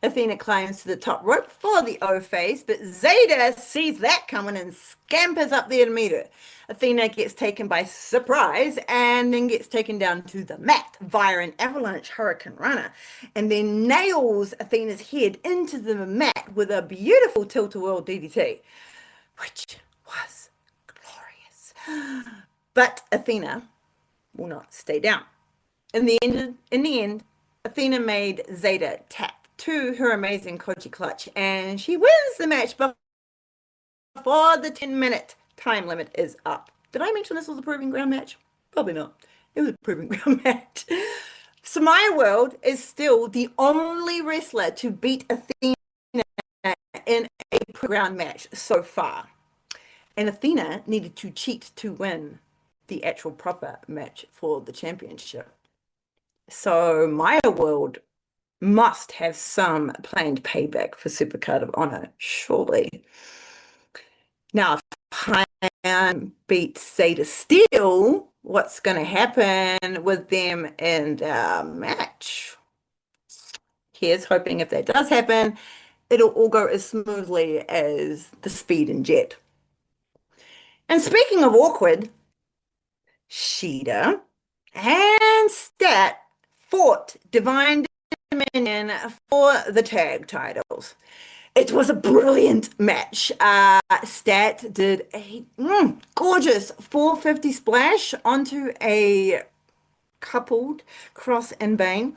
Athena climbs to the top rope for the O-face, but Zeta sees that coming and scampers up there to meet her. Athena gets taken by surprise and then gets taken down to the mat via an avalanche hurricane runner, and then nails Athena's head into the mat with a beautiful tilt-a-whirl DDT, which was glorious. But Athena will not stay down. In the end, Athena made Zeta tap to her amazing Koji clutch, and she wins the match before the 10-minute time limit is up. Did I mention this was a proving ground match? Probably not. It was a proving ground match. Samaya World is still the only wrestler to beat Athena in a proving ground match so far. And Athena needed to cheat to win the actual proper match for the championship. So Maya World must have some planned payback for Supercard of Honor, surely. Now, if Hyan beats Zeta Steele, what's going to happen with them in the match? Here's hoping if that does happen, it'll all go as smoothly as the Speed and Jet. And speaking of awkward, Shida and Stat fought Divine Dominion for the tag titles. It was a brilliant match. Stat did a gorgeous 450 splash onto a coupled cross and bang.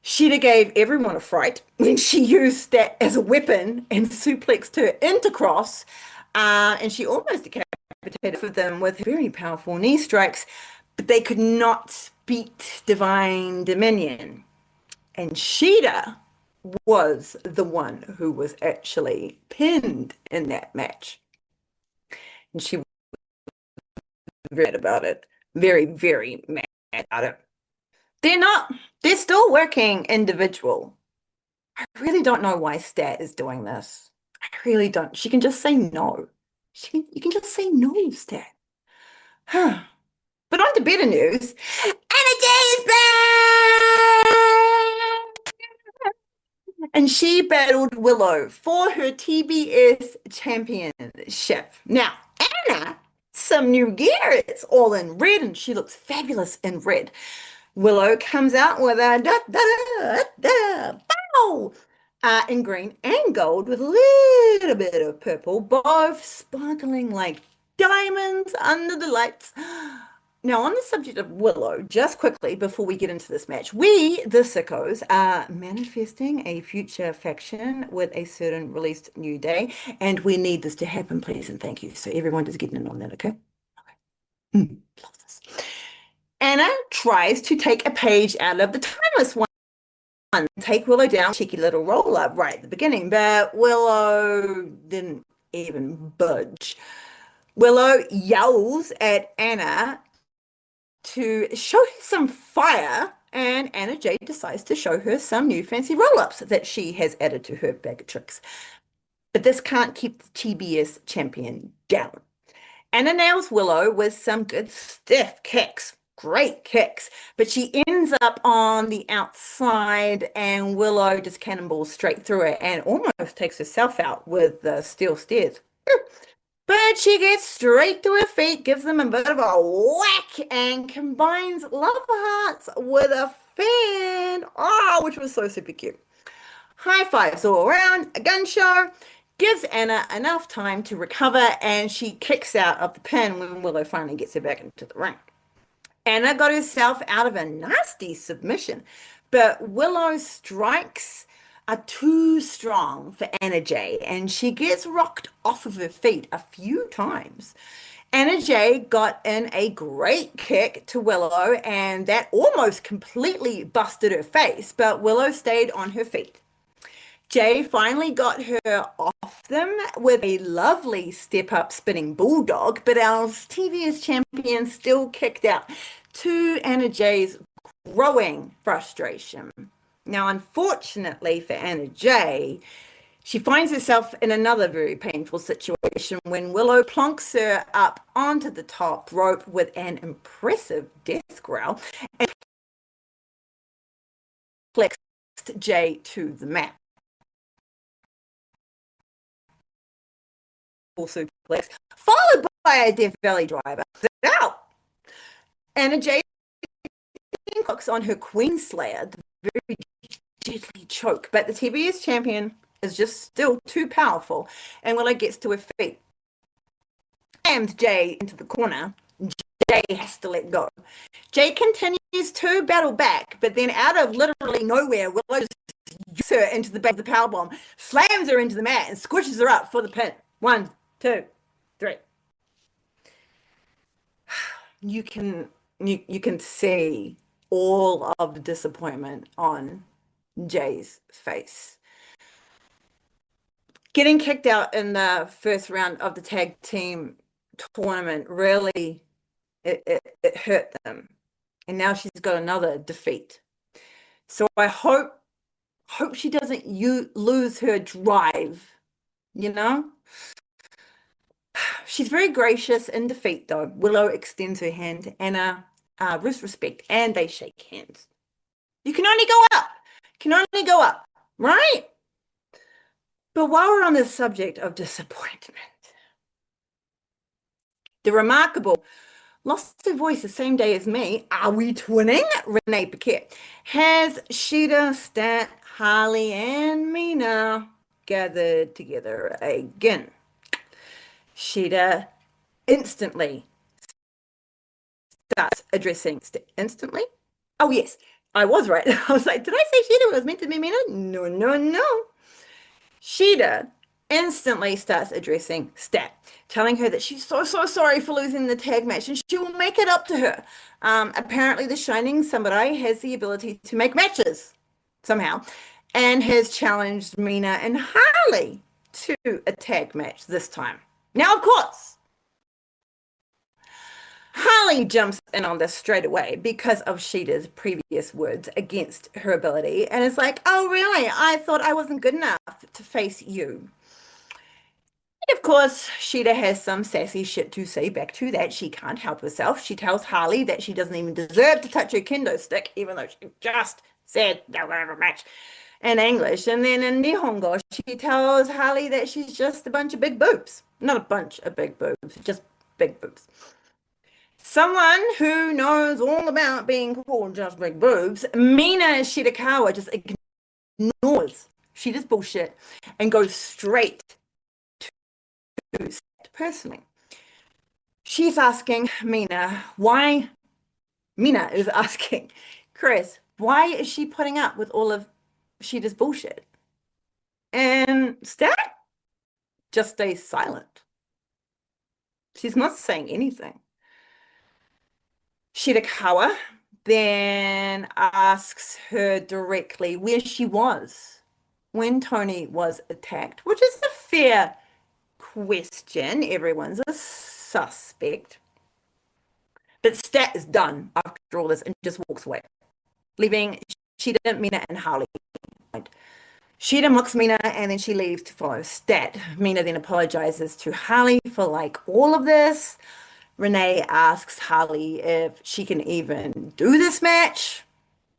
Shida gave everyone a fright when she used Stat as a weapon and suplexed her into cross, and she almost decapitated for them with very powerful knee strikes, but they could not beat Divine Dominion. And Shida was the one who was actually pinned in that match. And she was very mad about it. Very, very mad about it. They're still working individual. I really don't know why Stat is doing this. I really don't. She can just say no. You can just say no, Stat. But on to better news. NXT is back! And she battled Willow for her TBS championship. Now, Anna, some new gear. It's all in red, and she looks fabulous in red. Willow comes out with a da da da da bow in green and gold with a little bit of purple, both sparkling like diamonds under the lights. Now, on the subject of Willow, just quickly before we get into this match, we, the Sickos, are manifesting a future faction with a certain released new day, and we need this to happen, please and thank you. So everyone is getting in on that, okay? Love this. Anna tries to take a page out of the Timeless One, take Willow down, cheeky little roll up right at the beginning, but Willow didn't even budge. Willow yells at Anna to show her some fire, and Anna Jay decides to show her some new fancy roll-ups that she has added to her bag of tricks. But this can't keep the TBS champion down. Anna nails Willow with some good stiff kicks, great kicks, but she ends up on the outside and Willow just cannonballs straight through it and almost takes herself out with the steel stairs. But she gets straight to her feet, gives them a bit of a whack, and combines Love Hearts with a fan. Oh, which was so super cute. High fives all around, a gun show. Gives Anna enough time to recover, and she kicks out of the pin when Willow finally gets her back into the ring. Anna got herself out of a nasty submission, but Willow's strikes are too strong for Anna Jay, and she gets rocked off of her feet a few times. Anna Jay got in a great kick to Willow, and that almost completely busted her face, but Willow stayed on her feet. Jay finally got her off them with a lovely step-up spinning bulldog, but our TBS champion still kicked out to Anna Jay's growing frustration. Now, unfortunately for Anna Jay, she finds herself in another very painful situation when Willow plonks her up onto the top rope with an impressive death growl and flexed Jay to the mat. Suplex, followed by a Death Valley driver. Out! Anna Jay hooks on her Queen Slayer, the very deadly choke, but the TBS champion is just still too powerful, and Willow gets to her feet. Slams Jay into the corner. Jay has to let go. Jay continues to battle back, but then out of literally nowhere, Willow just yanks her into the back of the powerbomb, slams her into the mat, and squishes her up for the pin. 1, 2, 3. You can see all of the disappointment on Jay's face. Getting kicked out in the first round of the tag team tournament really it hurt them, and now she's got another defeat. So I hope she doesn't lose her drive, you know. She's very gracious in defeat, though. Willow extends her hand, Anna with respect, and they shake hands. You can only go up. Can only go up, right? But while we're on the subject of disappointment, the remarkable lost her voice the same day as me. Are we twinning? Renee Paquette has Shida, Stat, Harley, and Mina gathered together again. Shida instantly starts addressing instantly. Oh yes, I was right. I was like, did I say Shida was meant to be Mina? No, no, no. Shida instantly starts addressing Stat, telling her that she's so sorry for losing the tag match and she will make it up to her. Apparently the Shining Samurai has the ability to make matches somehow and has challenged Mina and Harley to a tag match this time. Now, of course, Harley jumps in on this straight away because of Shida's previous words against her ability and is like, oh, really? I thought I wasn't good enough to face you. And of course, Shida has some sassy shit to say back to that. She can't help herself. She tells Harley that she doesn't even deserve to touch her kendo stick, even though she just said they'll have a match. in English. And then in Nihongo, she tells Harley that she's just a bunch of big boobs. Not a bunch of big boobs, just big boobs. Someone who knows all about being called just big boobs, Mina Shirakawa just ignores. She just bullshit and goes straight to personally. She's asking Mina why. Mina is asking Chris, why is she putting up with all of Sheeta's bullshit? And Stat just stays silent. She's not saying anything. Shirakawa then asks her directly where she was when Tony was attacked, which is a fair question. Everyone's a suspect. But Stat is done after all this and just walks away, leaving Sheeta, Mina, and Harley. Sheeta mocks Mina and then she leaves to follow Stat. Mina then apologizes to Harley for like all of this. Renee asks Harley if she can even do this match.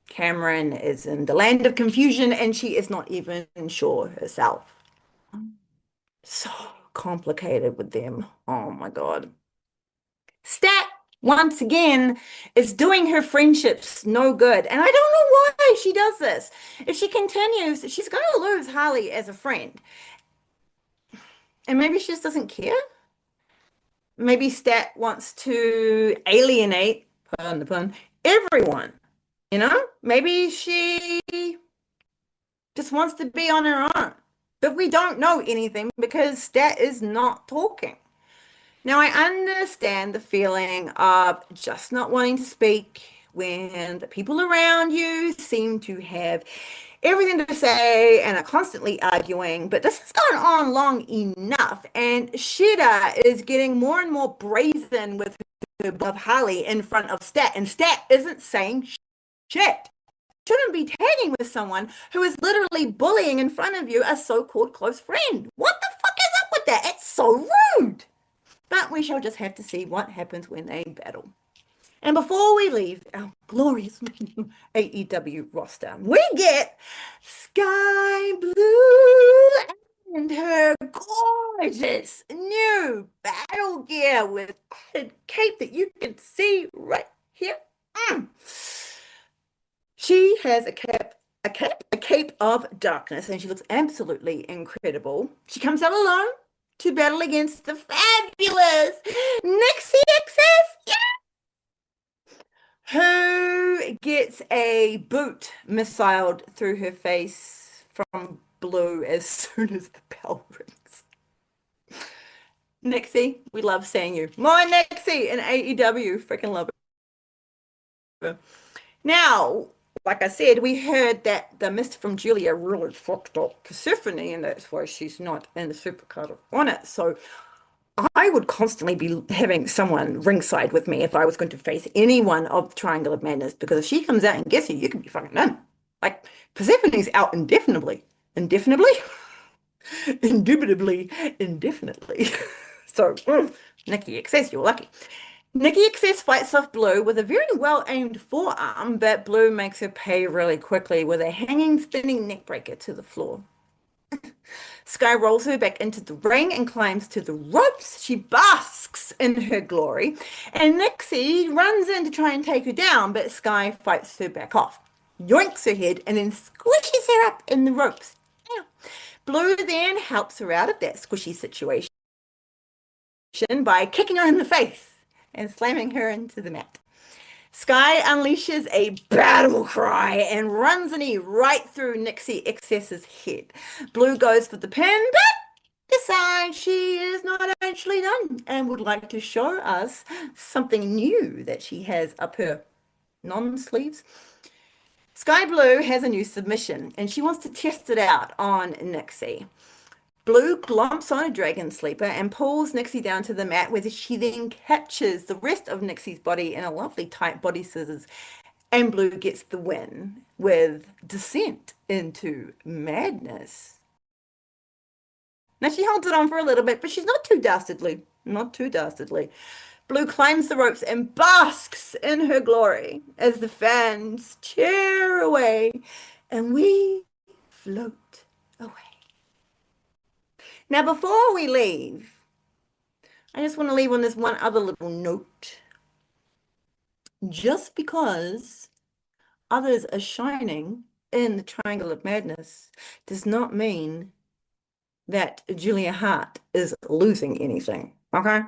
Cameron is in the land of confusion and she is not even sure herself. So complicated with them. Oh my God. Stat, once again, is doing her friendships no good. And I don't know why she does this. If she continues, she's going to lose Harley as a friend. And maybe she just doesn't care. Maybe Stat wants to alienate, pardon the pun, everyone. You know? Maybe she just wants to be on her own. But we don't know anything because Stat is not talking. Now, I understand the feeling of just not wanting to speak when the people around you seem to have everything to say and are constantly arguing, but this has gone on long enough, and Shida is getting more and more brazen with her above Harley in front of Stat, and Stat isn't saying shit. Shouldn't be tagging with someone who is literally bullying in front of you a so-called close friend. What the fuck is up with that? It's so rude. But we shall just have to see what happens when they battle. And before we leave our glorious AEW roster, we get Sky Blue and her gorgeous new battle gear with a cape that you can see right here. She has a cape of darkness, and she looks absolutely incredible. She comes out alone to battle against the fabulous Nixie XS. Yeah! Who gets a boot missiled through her face from Blue as soon as the bell rings. Nixie, we love seeing you. More Nixie in AEW. Freaking love it. Now, like I said, we heard that the Mist from Julia really fucked up Persephone, and that's why she's not in the Supercard of Honor. So I would constantly be having someone ringside with me if I was going to face anyone of the Triangle of Madness, because if she comes out and gets you could be fucking done. Like, Persephone's out indefinitely. Indefinitely? Indubitably, indefinitely. So, Nikki XS, you're lucky. Nikki XS fights off Blue with a very well-aimed forearm, but Blue makes her pay really quickly with a hanging, spinning neckbreaker to the floor. Sky rolls her back into the ring and climbs to the ropes. She basks in her glory, and Nixie runs in to try and take her down, but Sky fights her back off, yoinks her head, and then squishes her up in the ropes. Yeah. Blue then helps her out of that squishy situation by kicking her in the face and slamming her into the mat. Sky unleashes a battle cry and runs a knee right through Nixie XS's head. Blue goes for the pin, but decides she is not actually done and would like to show us something new that she has up her non-sleeves. Sky Blue has a new submission and she wants to test it out on Nixie. Blue glomps on a dragon sleeper and pulls Nixie down to the mat, where she then catches the rest of Nixie's body in a lovely tight body scissors, and Blue gets the win with Descent into Madness. Now she holds it on for a little bit, but she's not too dastardly. Not too dastardly. Blue climbs the ropes and basks in her glory as the fans cheer away, and we float away. Now, before we leave, I just want to leave on this one other little note. Just because others are shining in the Triangle of Madness does not mean that Julia Hart is losing anything. Okay?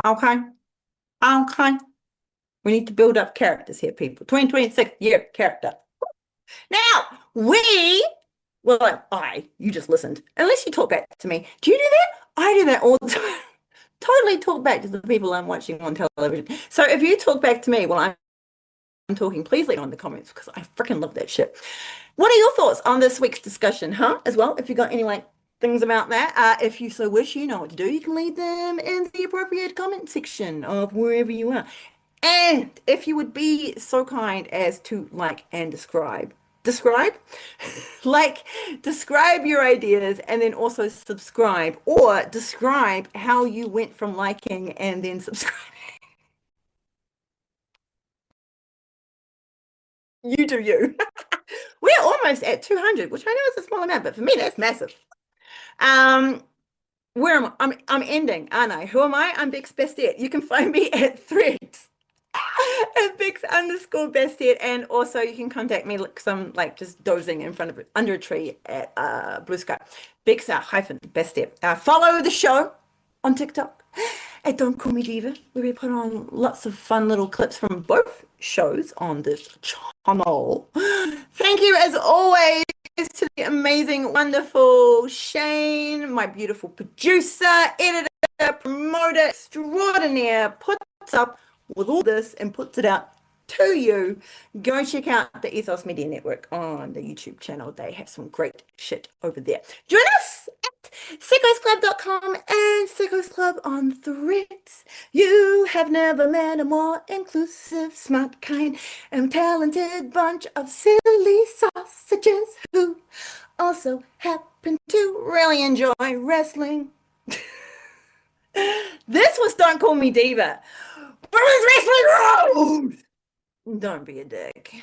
Okay? Okay? We need to build up characters here, people. 2026 year character. Now, you just listened. Unless you talk back to me. Do you do that? I do that all the time. Totally talk back to the people I'm watching on television. So if you talk back to me while I'm talking, please leave on the comments because I freaking love that shit. What are your thoughts on this week's discussion, huh? As well, if you got any things about that, if you so wish, you know what to do. You can leave them in the appropriate comment section of wherever you are. And if you would be so kind as to like and describe, describe your ideas and then also subscribe or describe how you went from liking and then subscribing. You do you. We're almost at 200, which I know is a small amount, but for me, that's massive. Where am I? I'm ending, aren't I? Who am I? I'm Bex Bastet. You can find me at Threads at Bex_Bastet, and also you can contact me like some just dozing in front of it under a tree at Blue Sky. Bex-Bastet. Follow the show on TikTok at Don't Call Me Diva, where we put on lots of fun little clips from both shows on this channel. Thank you as always to the amazing, wonderful Shane, my beautiful producer, editor, promoter extraordinaire, puts up with all this and puts it out to you. Go check out the Ethos Media Network on the YouTube channel. They have some great shit over there. Join us at sickosclub.com and Sickos Club on Threads. You have never met a more inclusive, smart, kind, and talented bunch of silly sausages who also happen to really enjoy wrestling. This was Don't Call Me Diva. Women's Wrestling Rules! Don't be a dick.